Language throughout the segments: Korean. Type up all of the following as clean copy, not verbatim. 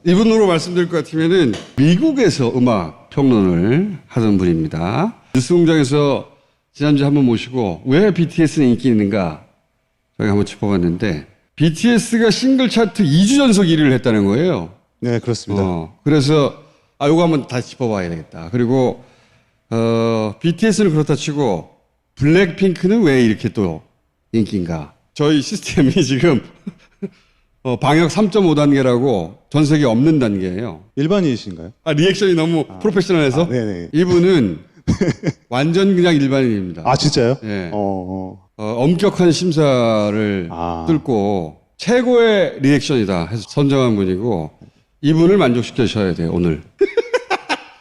이분으로 말씀드릴 것 같으면은 미국에서 음악 평론을 하던 분입니다. 뉴스공장에서 지난주에 한번 모시고 왜 BTS는 인기 있는가 저희가 한번 짚어봤는데 BTS가 싱글 차트 2주 연속 1위를 했다는 거예요. 네, 그렇습니다. 그래서 요거 한번 다시 짚어봐야 되겠다. 그리고 BTS는 그렇다 치고 블랙핑크는 왜 이렇게 또 인기인가? 저희 시스템이 지금 방역 3.5단계라고 전 세계에 없는 단계예요. 일반인이신가요? 리액션이 너무 프로페셔널해서 네네. 이분은 완전 그냥 일반인입니다. 아, 진짜요? 예. 엄격한 심사를 아. 뚫고 최고의 리액션이다 해서 선정한 분이고 이분을 만족시켜주셔야 돼요, 오늘.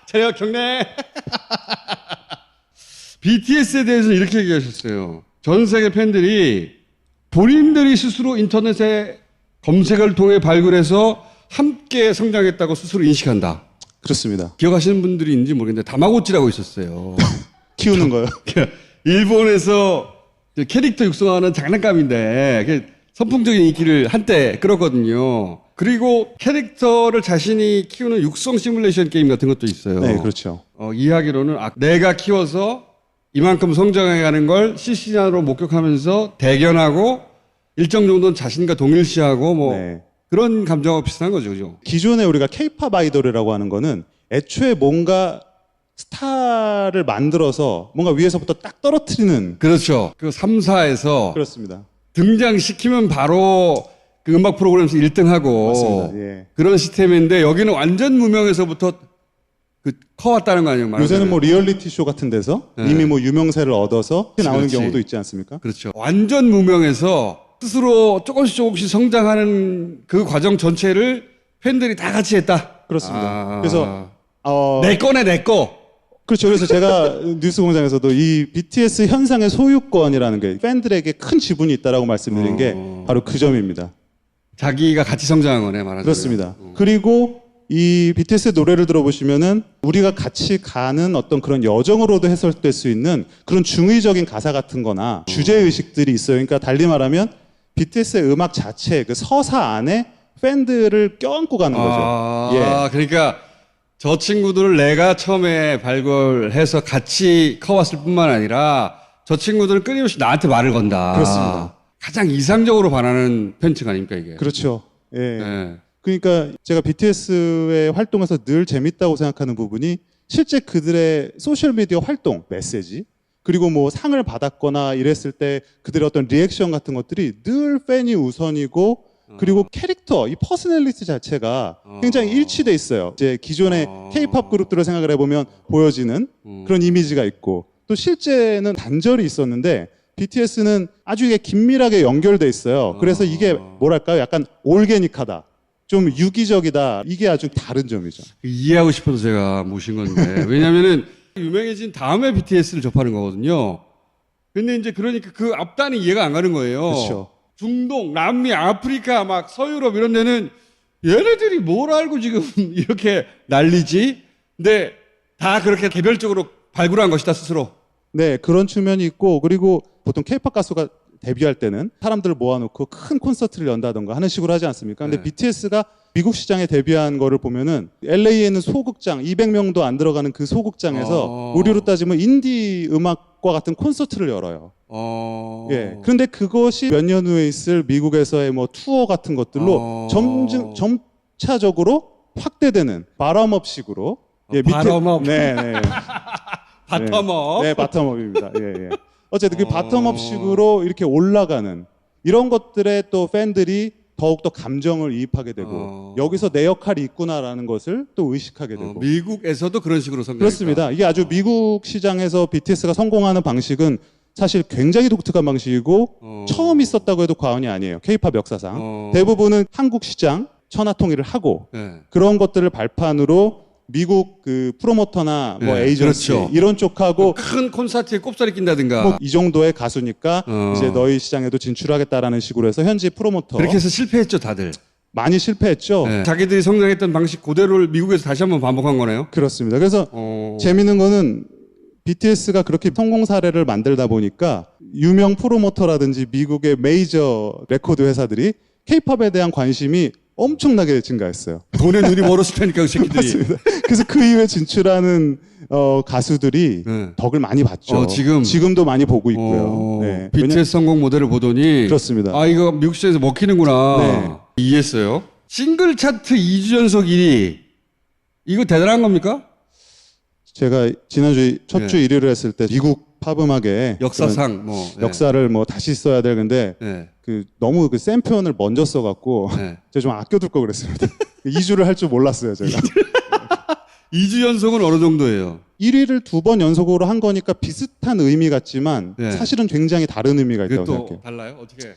차려 경례. BTS에 대해서는 이렇게 얘기하셨어요. 전 세계 팬들이 본인들이 스스로 인터넷에 검색을 통해 발굴해서 함께 성장했다고 스스로 인식한다. 그렇습니다. 기억하시는 분들이 있는지 모르겠는데 다마고찌라고 있었어요. 키우는 거요? 일본에서 캐릭터 육성하는 장난감인데 선풍적인 인기를 한때 끌었거든요. 그리고 캐릭터를 자신이 키우는 육성 시뮬레이션 게임 같은 것도 있어요. 네, 그렇죠. 이야기로는 내가 키워서 이만큼 성장해가는 걸 실시간으로 목격하면서 대견하고 일정 정도는 자신과 동일시하고 네. 그런 감정하고 비슷한 거죠, 그죠? 기존에 우리가 K-팝 아이돌이라고 하는 거는 애초에 뭔가 스타를 만들어서 뭔가 위에서부터 딱 떨어뜨리는. 그렇죠. 그 3사에서 그렇습니다. 등장시키면 바로 그 음악 프로그램에서 1등하고 맞습니다. 예. 그런 시스템인데 여기는 완전 무명에서부터 커왔다는 거 아니에요? 요새는 뭐 리얼리티 쇼 같은 데서 네. 이미 뭐 유명세를 얻어서 나오는 그렇지. 경우도 있지 않습니까? 그렇죠. 완전 무명에서 스스로 조금씩 조금씩 성장하는 그 과정 전체를 팬들이 다 같이 했다. 그렇습니다. 그래서 내 거네 내 거. 그렇죠. 그래서 제가 뉴스 공장에서도 이 BTS 현상의 소유권이라는 게 팬들에게 큰 지분이 있다라고 말씀드린 게 바로 그 점입니다. 자기가 같이 성장한 거네 말하자면. 그렇습니다. 그리고 이 BTS의 노래를 들어보시면은 우리가 같이 가는 어떤 그런 여정으로도 해석될 수 있는 그런 중의적인 가사 같은 거나 주제의식들이 있어요. 그러니까 달리 말하면 BTS의 음악 자체 그 서사 안에 팬들을 껴안고 가는 거죠. 예. 그러니까 저 친구들을 내가 처음에 발굴해서 같이 커왔을 뿐만 아니라 저 친구들은 끊임없이 나한테 말을 건다. 그렇습니다. 가장 이상적으로 반하는 팬층 아닙니까 이게? 그렇죠. 예. 네. 그러니까 제가 BTS의 활동에서 늘 재밌다고 생각하는 부분이 실제 그들의 소셜미디어 활동, 메시지, 그리고 뭐 상을 받았거나 이랬을 때 그들의 어떤 리액션 같은 것들이 늘 팬이 우선이고 그리고 캐릭터, 이 퍼스널리티 자체가 굉장히 일치돼 있어요. 이제 기존의 K-팝 그룹들을 생각을 해보면 보여지는 그런 이미지가 있고 또 실제는 단절이 있었는데 BTS는 아주 이게 긴밀하게 연결돼 있어요. 그래서 이게 뭐랄까요? 약간 올게닉하다. 좀 유기적이다. 이게 아주 다른 점이죠. 이해하고 싶어서 제가 모신 건데 왜냐면은 유명해진 다음에 BTS를 접하는 거거든요. 근데 이제 그러니까 그 앞단이 이해가 안 가는 거예요. 그렇죠. 중동, 남미, 아프리카, 막 서유럽 이런 데는 얘네들이 뭘 알고 지금 이렇게 난리지? 근데 다 그렇게 개별적으로 발굴한 것이다 스스로. 네, 그런 측면이 있고 그리고 보통 K-팝 가수가 데뷔할 때는 사람들을 모아놓고 큰 콘서트를 연다던가 하는 식으로 하지 않습니까? 근데 네. BTS가 미국 시장에 데뷔한 거를 보면은 LA에 있는 소극장 200명도 안 들어가는 그 소극장에서 우리로 따지면 인디 음악과 같은 콘서트를 열어요. 예. 그런데 그것이 몇 년 후에 있을 미국에서의 뭐 투어 같은 것들로 점차적으로 확대되는 바텀업식으로. 예, 바텀업. 네, 네. 바텀업. 네, 바텀업입니다. 예, 예. 어쨌든 그 바텀업식으로 이렇게 올라가는 이런 것들에 또 팬들이 더욱더 감정을 이입하게 되고 여기서 내 역할이 있구나라는 것을 또 의식하게 되고 미국에서도 그런 식으로 성장했다. 그렇습니다. 이게 아주 미국 시장에서 BTS가 성공하는 방식은 사실 굉장히 독특한 방식이고 처음 있었다고 해도 과언이 아니에요. K-팝 역사상. 대부분은 한국 시장 천하통일을 하고 네. 그런 것들을 발판으로 미국 그 프로모터나 뭐 네, 에이전시 그렇죠. 이런 쪽하고 큰 콘서트에 꼽사리 낀다든가. 뭐 이 정도의 가수니까 이제 너희 시장에도 진출하겠다라는 식으로 해서 현지 프로모터 그렇게 해서 실패했죠 다들. 많이 실패했죠. 네. 자기들이 성장했던 방식 그대로를 미국에서 다시 한번 반복한 거네요. 그렇습니다. 그래서 재밌는 거는 BTS가 그렇게 성공 사례를 만들다 보니까 유명 프로모터라든지 미국의 메이저 레코드 회사들이 K-팝에 대한 관심이 엄청나게 증가했어요. 돈에 눈이 멀었을 테니까 그 새끼들이. 맞습니다. 그래서 그 이후에 진출하는 가수들이 네. 덕을 많이 봤죠. 지금도 많이 보고 있고요. 네. BTS 성공 모델을 보더니 그렇습니다. 아 이거 미국 시장에서 먹히는구나. 네. 이해했어요. 싱글 차트 2주 연속 1위. 이거 대단한 겁니까? 제가 지난주 첫 주 네. 1위를 했을 때 미국 팝음악의 역사상 뭐 역사를 뭐 다시 써야 될 건데 네. 너무 그 센 표현을 먼저 써갖고 네. 제가 좀 아껴둘 걸 그랬습니다. 2주를 할 줄 몰랐어요 제가. 2주 연속은 어느 정도예요? 1위를 2번 연속으로 한 거니까 비슷한 의미 같지만 네. 사실은 굉장히 다른 의미가 있다고 그게 또 생각해요. 달라요? 어떻게?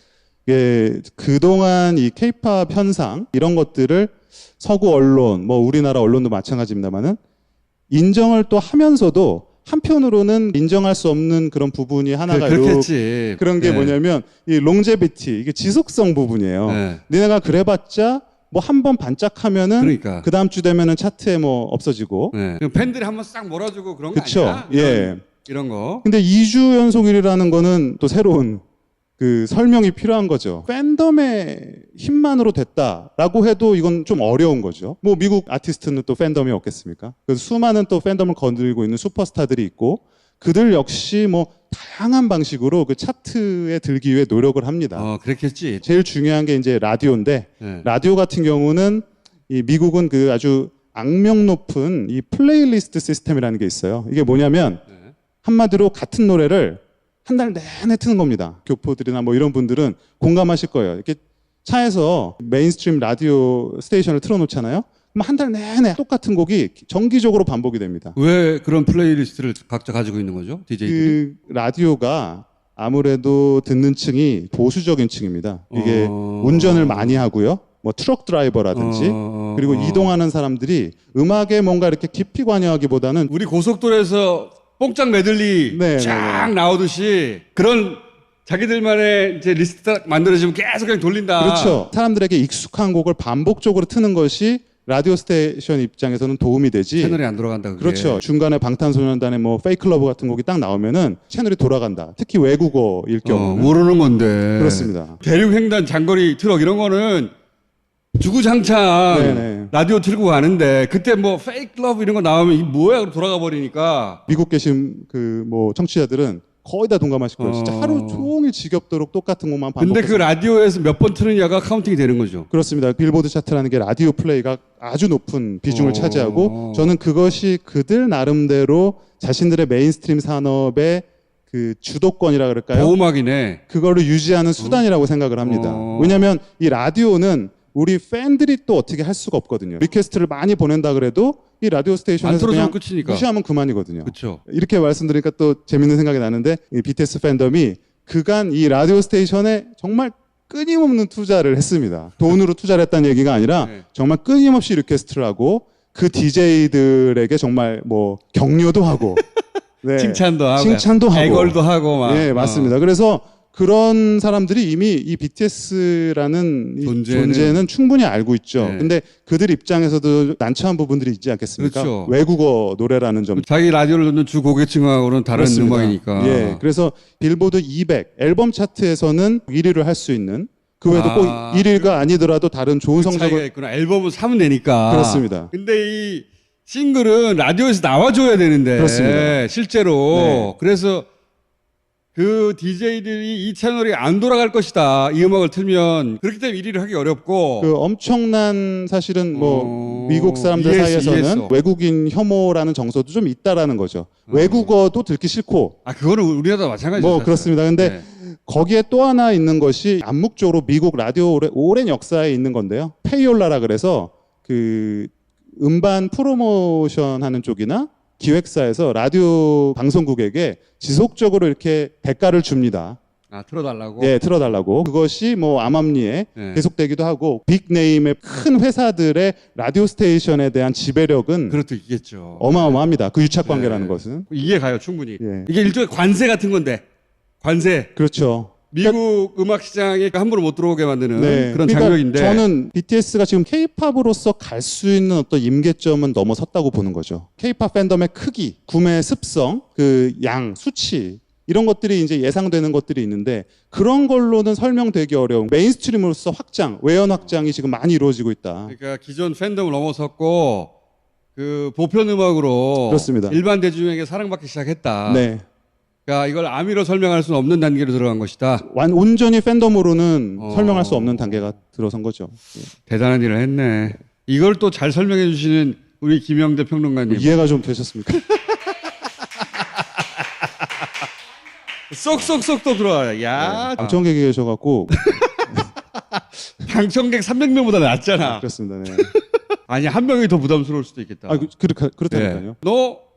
이게 그동안 이 케이팝 현상 이런 것들을 서구 언론, 뭐 우리나라 언론도 마찬가지입니다만은 인정을 또 하면서도 한편으로는 인정할 수 없는 그런 부분이 하나가 그렇겠지. 그런 게 네. 뭐냐면 이 롱제비티 이게 지속성 부분이에요. 네. 니네가 그래봤자 뭐 한 번 반짝하면은 그러니까. 그 다음 주 되면은 차트에 뭐 없어지고. 네. 그럼 팬들이 한번 싹 몰아주고 그런 거 그쵸? 아니야? 예. 이런 거. 근데 2주 연속 1위라는 거는 또 새로운 그 설명이 필요한 거죠. 팬덤의 힘만으로 됐다라고 해도 이건 좀 어려운 거죠. 뭐 미국 아티스트는 또 팬덤이 없겠습니까? 그래서 수많은 또 팬덤을 거느리고 있는 슈퍼스타들이 있고 그들 역시 뭐 다양한 방식으로 그 차트에 들기 위해 노력을 합니다. 그랬겠지. 제일 중요한 게 이제 라디오인데 네. 라디오 같은 경우는 이 미국은 그 아주 악명 높은 이 플레이리스트 시스템이라는 게 있어요. 이게 뭐냐면 네. 한마디로 같은 노래를 한 달 내내 트는 겁니다. 교포들이나 뭐 이런 분들은 공감하실 거예요. 이렇게 차에서 메인스트림 라디오 스테이션을 틀어놓잖아요. 그럼 한 달 내내 똑같은 곡이 정기적으로 반복이 됩니다. 왜 그런 플레이리스트를 각자 가지고 있는 거죠? DJ들이? 그 라디오가 아무래도 듣는 층이 보수적인 층입니다. 이게 운전을 많이 하고요. 뭐 트럭 드라이버라든지 그리고 이동하는 사람들이 음악에 뭔가 이렇게 깊이 관여하기보다는 우리 고속도로에서 뽕짝 메들리 쫙 나오듯이 그런 자기들만의 이제 리스트 딱 만들어지면 계속 그냥 돌린다. 그렇죠. 사람들에게 익숙한 곡을 반복적으로 트는 것이 라디오 스테이션 입장에서는 도움이 되지. 채널이 안 돌아간다. 그게. 그렇죠. 중간에 방탄소년단의 뭐 페이클러브 같은 곡이 딱 나오면은 채널이 돌아간다. 특히 외국어일 경우. 모르는 건데. 그렇습니다. 대륙횡단 장거리 트럭 이런 거는 주구장창 네네. 라디오 틀고 가는데 그때 뭐 페이크 러브 이런 거 나오면 이게 뭐야? 그러고 돌아가 버리니까. 미국 계신 그 뭐 청취자들은 거의 다 동감하실 거예요. 진짜 하루 종일 지겹도록 똑같은 곡만 반복해서. 근데 그 라디오에서 몇 번 트느냐가 카운팅이 되는 거죠. 그렇습니다. 빌보드 차트라는 게 라디오 플레이가 아주 높은 비중을 차지하고 저는 그것이 그들 나름대로 자신들의 메인스트림 산업의 그 주도권이라 그럴까요? 보호막이네. 그거를 유지하는 수단이라고 생각을 합니다. 왜냐하면 이 라디오는 우리 팬들이 또 어떻게 할 수가 없거든요. 리퀘스트를 많이 보낸다 그래도 이 라디오 스테이션에서 그냥 끝이니까. 무시하면 그만이거든요. 그렇죠. 이렇게 말씀드리니까 또 재밌는 생각이 나는데 이 BTS 팬덤이 그간 이 라디오 스테이션에 정말 끊임없는 투자를 했습니다. 돈으로 투자를 했다는 얘기가 아니라 네. 정말 끊임없이 리퀘스트를 하고 그 DJ들에게 정말 뭐 격려도 하고 네. 칭찬도 하고 하고 애걸도 하고 막. 네, 맞습니다. 그래서 그런 사람들이 이미 이 BTS라는 이 존재는 충분히 알고 있죠. 네. 근데 그들 입장에서도 난처한 부분들이 있지 않겠습니까? 그렇죠. 외국어 노래라는 점. 자기 라디오를 듣는 주 고객층하고는 다른 그렇습니다. 음악이니까. 예. 그래서 빌보드 200 앨범 차트에서는 1위를 할 수 있는 그 외에도 꼭 1위가 아니더라도 다른 좋은 차이가 성적을 있구나. 앨범을 사면 되니까. 그렇습니다. 근데 이 싱글은 라디오에서 나와줘야 되는데. 그렇습니다. 실제로. 네. 그래서 그 DJ들이 이 채널이 안 돌아갈 것이다. 이 음악을 틀면. 그렇기 때문에 1위를 하기 어렵고. 그 엄청난 사실은 뭐 미국 사람들 이해했어. 사이에서는 외국인 혐오라는 정서도 좀 있다라는 거죠. 외국어도 듣기 싫고. 그거는 우리나라도 마찬가지죠. 뭐 사실. 그렇습니다. 근데 거기에 또 하나 있는 것이 암묵적으로 미국 라디오 오랜 역사에 있는 건데요. 페이올라라 그래서 그 음반 프로모션 하는 쪽이나 기획사에서 라디오 방송국에게 지속적으로 이렇게 대가를 줍니다. 틀어달라고? 예, 틀어달라고. 그것이 뭐 암암리에 계속되기도 하고 빅네임의 큰 회사들의 라디오 스테이션에 대한 지배력은 그것도 있겠죠. 어마어마합니다. 그 유착 관계라는 것은. 이해가요, 충분히. 예. 이게 일종의 관세 같은 건데. 관세. 그렇죠. 미국 음악 시장에 함부로 못 들어오게 만드는 네. 그런 그러니까 장벽인데. 저는 BTS가 지금 K-팝으로서 갈 수 있는 어떤 임계점은 넘어섰다고 보는 거죠. K-팝 팬덤의 크기, 구매 습성, 그 양, 수치 이런 것들이 이제 예상되는 것들이 있는데 그런 걸로는 설명되기 어려운 메인스트림으로서 확장, 외연 확장이 지금 많이 이루어지고 있다. 그러니까 기존 팬덤을 넘어섰고 그 보편 음악으로 그렇습니다. 일반 대중에게 사랑받기 시작했다. 네. 그러니까 이걸 암의로 설명할 수는 없는 단계로 들어간 것이다. 온전히 팬덤으로는 설명할 수 없는 단계가 들어선 거죠. 대단한 일을 했네. 이걸 또 잘 설명해 주시는 우리 김영대 평론가님. 이해가 좀 되셨습니까? 쏙쏙쏙 또 들어와요. 야, 방청객이 계셔갖고 방청객 300명보다 낫잖아. 그렇습니다. 네. 아니 한 명이 더 부담스러울 수도 있겠다. 그렇다니까요. 너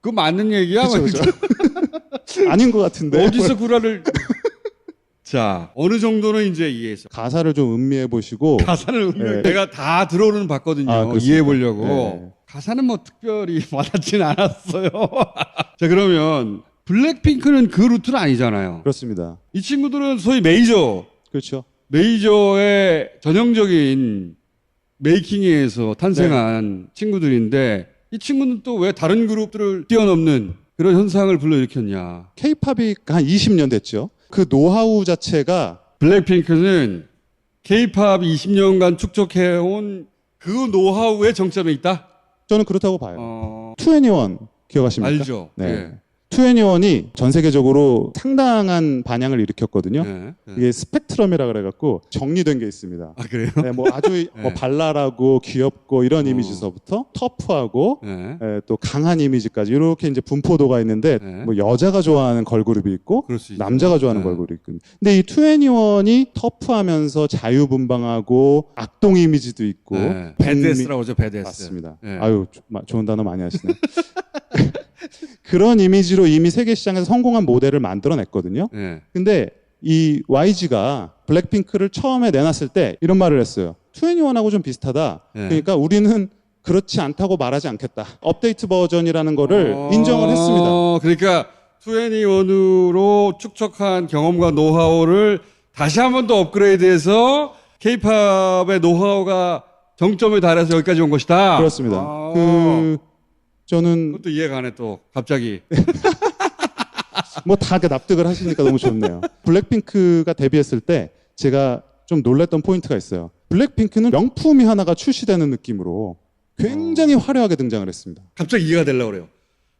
그 맞는 얘기야? 그렇죠. 아닌 것 같은데. 어디서 구라를? 자, 어느 정도는 이제 이해했어. 가사를 좀 음미해 보시고 가사를 네. 내가 다 들어오는 봤거든요. 그렇습니까? 이해해 보려고. 네. 가사는 뭐 특별히 와닿진 않았어요. 자, 그러면 블랙핑크는 그 루트는 아니잖아요. 그렇습니다. 이 친구들은 소위 메이저, 그렇죠. 메이저의 전형적인 메이킹에서 탄생한 친구들인데 이 친구는 또 왜 다른 그룹들을 뛰어넘는 그런 현상을 불러일으켰냐. K-팝이 한 20년 됐죠. 그 노하우 자체가 블랙핑크는 K-팝이 20년간 축적해온 그 노하우의 정점에 있다? 저는 그렇다고 봐요. 2NE1 기억하십니까? 알죠. 네. 예. 2NE1이 전 세계적으로 상당한 반향을 일으켰거든요. 예. 예. 이게 스펙트럼이라 그래갖고 정리된 게 있습니다. 아, 그래요? 네, 뭐 아주 뭐 발랄하고 귀엽고 이런 이미지서부터 터프하고 예. 또 강한 이미지까지 이렇게 이제 분포도가 있는데 네. 뭐 여자가 좋아하는 걸그룹이 있고 그럴 수 있죠. 남자가 좋아하는 네. 걸그룹이 있고. 근데 이 2NE1이 터프하면서 자유분방하고 악동 이미지도 있고 네. 배드에스라고 하죠, 배드에스. 맞습니다. 네. 아유 좋은 단어 많이 하시네. 그런 이미지로 이미 세계 시장에서 성공한 모델을 만들어냈거든요. 예. 근데 이 YG가 블랙핑크를 처음에 내놨을 때 이런 말을 했어요. 2NE1하고 좀 비슷하다. 네. 그러니까 우리는 그렇지 않다고 말하지 않겠다. 업데이트 버전이라는 거를 인정을 했습니다. 그러니까 2NE1으로 축적한 경험과 노하우를 다시 한 번 더 업그레이드해서 K-팝의 노하우가 정점에 달해서 여기까지 온 것이다. 그렇습니다. 저는 그것도 이해가 안 해 또 갑자기. 뭐 다 납득을 하시니까 너무 좋네요. 블랙핑크가 데뷔했을 때 제가 좀 놀랐던 포인트가 있어요. 블랙핑크는 명품이 하나가 출시되는 느낌으로 굉장히 화려하게 등장을 했습니다. 갑자기 이해가 되려고 그래요.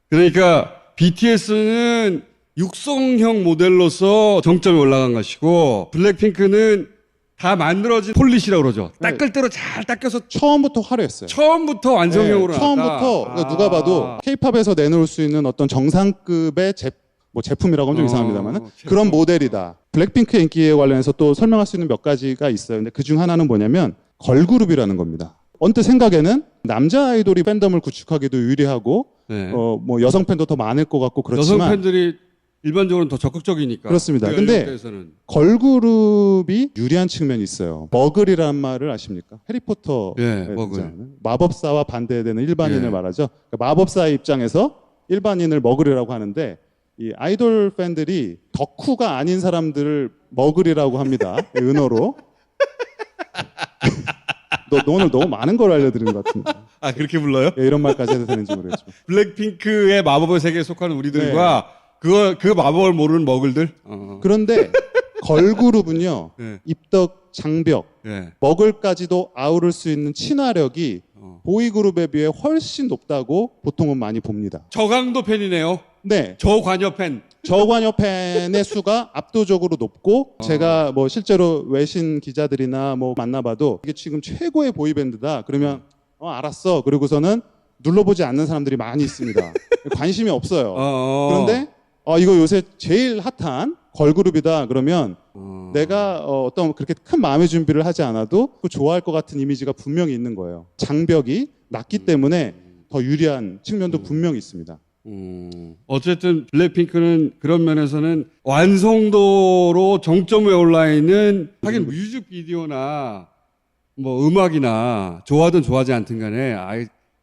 그러니까 BTS는 육성형 모델로서 정점에 올라간 것이고 블랙핑크는 다 만들어진 폴리시라고 그러죠. 닦을 대로 잘 닦여서 처음부터 화려했어요. 처음부터 완성형으로 처음부터 나왔다. 그러니까 누가 봐도 K-팝에서 내놓을 수 있는 어떤 정상급의 제품이라고 하면 좀 이상합니다만 그런 모델이다. 블랙핑크의 인기에 관련해서 또 설명할 수 있는 몇 가지가 있어요. 근데 그중 하나는 뭐냐면 걸그룹이라는 겁니다. 언뜻 생각에는 남자 아이돌이 팬덤을 구축하기도 유리하고 네. 뭐 여성 팬도 더 많을 것 같고 그렇지만 여성 팬들이 일반적으로는 더 적극적이니까. 그렇습니다. 그 근데 연령대에서는. 걸그룹이 유리한 측면이 있어요. 머글이라는 말을 아십니까? 해리포터 예, 머글. 마법사와 반대되는 일반인을 예. 말하죠. 그러니까 마법사의 입장에서 일반인을 머글이라고 하는데 이 아이돌 팬들이 덕후가 아닌 사람들을 머글이라고 합니다. 은어로. 너 오늘 너무 많은 걸 알려드리는 것 같은데. 아, 그렇게 불러요? 예, 이런 말까지 해도 되는지 모르겠지만. 블랙핑크의 마법의 세계에 속하는 우리들과 그 마법을 모르는 머글들? 그런데 걸그룹은요. 예. 입덕, 장벽, 예. 머글까지도 아우를 수 있는 친화력이 보이그룹에 비해 훨씬 높다고 보통은 많이 봅니다. 저강도 팬이네요. 네. 저관여 팬. 저관여 팬의 수가 압도적으로 높고 제가 뭐 실제로 외신 기자들이나 뭐 만나봐도 이게 지금 최고의 보이밴드다. 그러면 알았어. 그리고서는 눌러보지 않는 사람들이 많이 있습니다. 관심이 없어요. 그런데 이거 요새 제일 핫한 걸그룹이다. 그러면 내가 어떤 그렇게 큰 마음의 준비를 하지 않아도 그 좋아할 것 같은 이미지가 분명히 있는 거예요. 장벽이 낮기 때문에 더 유리한 측면도 분명히 있습니다. 어쨌든 블랙핑크는 그런 면에서는 완성도로 정점에 올라 있는 하긴 뮤직비디오나 뭐 음악이나 좋아하든 좋아하지 않든 간에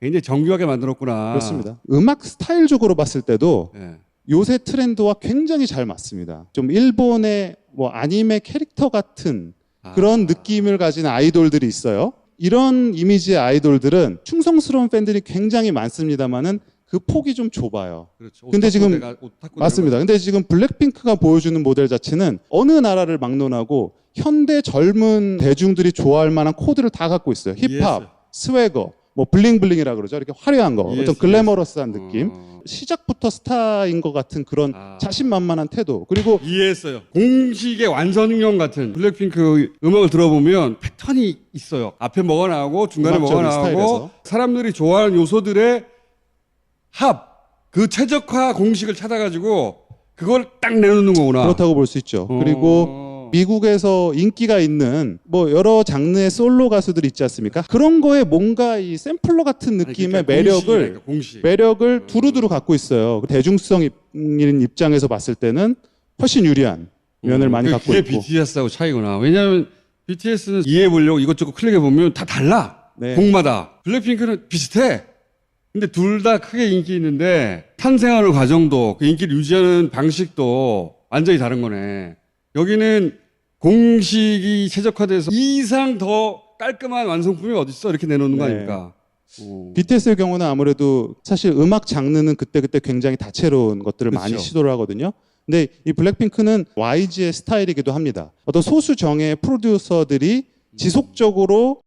굉장히 정교하게 만들었구나. 그렇습니다. 음악 스타일적으로 봤을 때도 예. 요새 트렌드와 굉장히 잘 맞습니다. 좀 일본의 뭐 아니메 캐릭터 같은 그런 느낌을 가진 아이돌들이 있어요. 이런 이미지의 아이돌들은 충성스러운 팬들이 굉장히 많습니다만은 그 폭이 좀 좁아요. 그렇죠. 근데 지금 오타쿠 맞습니다. 근데 지금 블랙핑크가 보여주는 모델 자체는 어느 나라를 막론하고 현대 젊은 대중들이 좋아할 만한 코드를 다 갖고 있어요. 힙합, 예스. 스웨거, 뭐 블링블링이라 그러죠. 이렇게 화려한 거, 예스, 어떤 글래머러스한 느낌. 어. 시작부터 스타인 것 같은 그런 자신만만한 태도. 그리고 이해했어요. 공식의 완성형 같은 블랙핑크 음악을 들어보면 패턴이 있어요. 앞에 뭐가 나오고 중간에 뭐가 음악적인 나오고 스타일에서. 사람들이 좋아하는 요소들의 그 최적화 공식을 찾아가지고 그걸 딱 내놓는 거구나. 그렇다고 볼 수 있죠. 그리고 미국에서 인기가 있는 뭐 여러 장르의 솔로 가수들 있지 않습니까? 그런 거에 뭔가 이 샘플러 같은 느낌의 공식. 매력을 두루두루 갖고 있어요. 대중성인 입장에서 봤을 때는 훨씬 유리한 면을 많이 갖고 그게 있고. BTS하고 차이구나. 왜냐하면 BTS는 이해해보려고 이것저것 클릭해보면 다 달라. 네. 곡마다. 블랙핑크는 비슷해. 근데 둘 다 크게 인기 있는데 탄생하는 과정도 그 인기를 유지하는 방식도 완전히 다른 거네. 여기는 공식이 최적화돼서 이 이상 더 깔끔한 완성품이 어딨어 이렇게 내놓는 거 네. 아닙니까? BTS의 경우는 아무래도 사실 음악 장르는 그때그때 굉장히 다채로운 것들을 많이 그렇죠. 시도를 하거든요. 근데 이 블랙핑크는 YG의 스타일이기도 합니다. 어떤 소수 정예의 프로듀서들이 지속적으로